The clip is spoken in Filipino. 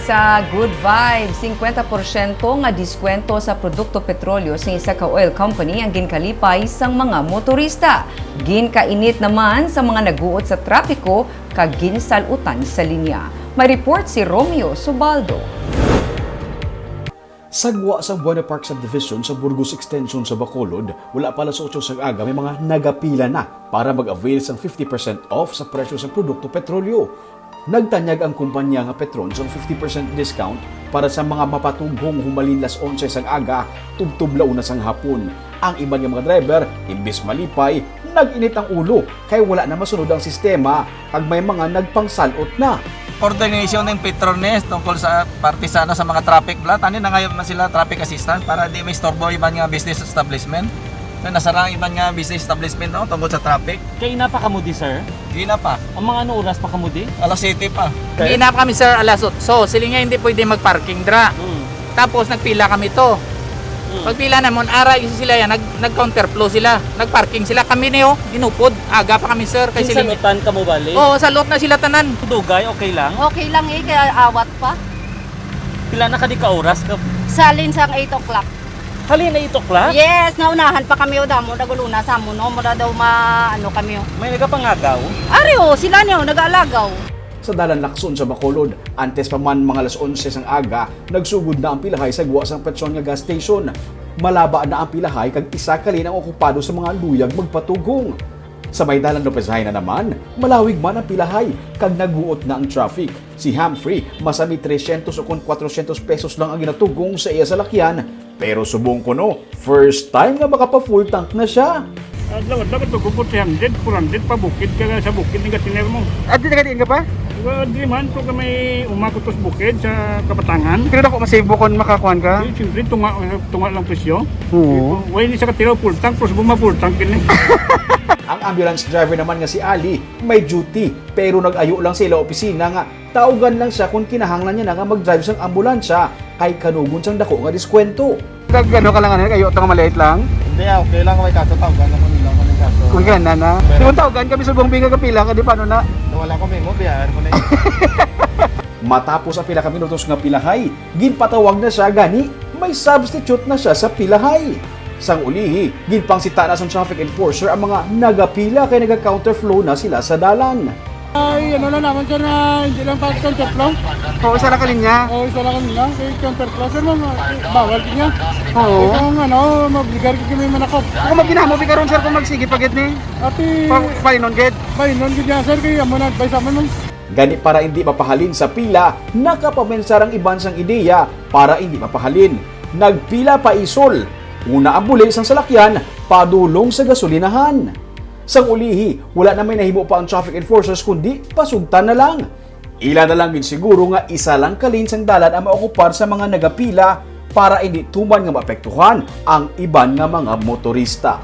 Sa Good Vibes, 50% nga diskwento sa produkto petrolyo sa isa ka oil company ang ginkalipay sang mga motorista. Ginkainit naman sa mga naguot sa trapiko kag ginsalutan sa linya. May report si Romeo Subaldo. Sagwa sa Buena Park Subdivision sa Burgos Extension sa Bacolod, wala pala sa 8 sa aga may mga nagapila na para mag-avail ng 50% off sa presyo sa produkto petrolyo. Nagtanyag ang kumpanya nga Petron sa 50% discount para sa mga mapatughong humalin las 11 sang aga tubtublaw na sang hapon. Ang iban nga mga driver, imbis malipay, nag-init ang ulo kay wala na masunod ang sistema kag may mga nagpangsalot na. Coordination ng Petrones tungkol sa parte sa mga traffic block. Ano na ngayon na sila traffic assistant para di may storbo iban nga business establishment. Nasara ang iban nga business establishment tungkol sa traffic. Kaya ina pa kamudi, sir? Di na pa. Ang mga ano oras pa kamudi? Alas 7 pa. Hindi na kami sir alas 8. Sila nga hindi pwede mag-parking dra. Tapos nagpila kami to. Pagpila namon ara yung sila yan nag-counterflow sila. Nag-parking sila kami niyo inupod. Aga pa kami sir kasi Sa lutan ka mo bali? Oo, sa lot na sila tanan. Dugay, okay lang? Okay lang kaya awat pa. Pila na ka di ka oras ka? Salin sang 8 o'clock. Halina ito kla? Yes, naunahan pa kami o damo, naguluna sa mo, no? Mura daw ano kami o. May nagapangagaw? Ari o, sila niyo, nag-aalagaw. Sa Dalan Lacson sa Bacolod, antes pa man mga alas 11 sang aga, nagsugod na ang pilahay sa guwa sang Petron nga gas station. Malaba na ang pilahay kag isa kalin ang okupado sa mga luyag magpatugong. Sa may Dalan Lopezhay na naman, malawig man ang pilahay kag naguot na ang traffic. Si Humphrey, masami 300 o 400 pesos lang ang ginatugong sa iya salakyan, pero subong ko no, first time nga makapa-full tank na siya. Dapat magkupot si 100, 400 pa bukid ka sa bukid ng katiner mo. Adi na ka pa? Di man, ito ka may umakot sa bukid sa Kabatangan. Pero ako masave kon makakuan ka? Siyempre, tunga lang presyo. Oo. Wala hindi sa katiraw full tank, plus buma full tank din. Ang ambulance driver naman nga si Ali, may duty, pero nag-ayo lang sila opisina nga taugan lang siya kung kinahanglan niya na nga mag-drive sang ambulansya kay kanugon sang dako nga diskwento. Gano ka lang kayo ito nga maliit lang? Hindi, okay lang may kaso tawag naman nila ko ng kaso. Kung gana na. Di mo tawagan kami sa buong binga kapila ka di paano na? Wala ko memo, biyahan ko na Matapos ang pila ka minutos nga pilahay, ginpatawag na siya gani, may substitute na siya sa pilahay. Sang ulihi, ginpangsita na sa traffic enforcer ang mga nagapila kay naga-counterflow na sila sa dalan. Ay, ano na naman sir na hindi lang pa counterflow. Oo, isa lang ka linya. O, isa lang nila, kay counterflow. Sir, bawal din niya. Oo. Kung mabligar ka kami manakop. Kung magginamo bi karon sir kung magsige pagit ni. Ati, Painon gid. nun ganyan sir, kaya mo na-advise naman. Gani para hindi mapahalin sa pila, nakapamensar ang iban sang ideya para hindi mapahalin. Nagpila pa isol. Una ang bulis ang salakyan, padulong sa gasolinahan. Sang ulihi, wala na may nahimo pa ang traffic enforcers kundi pasugtan na lang. Ila na lang din siguro nga isa lang kalin sang dalan ang maokupar sa mga nagapila para hindi tuman nga maapektuhan ang iban nga mga motorista.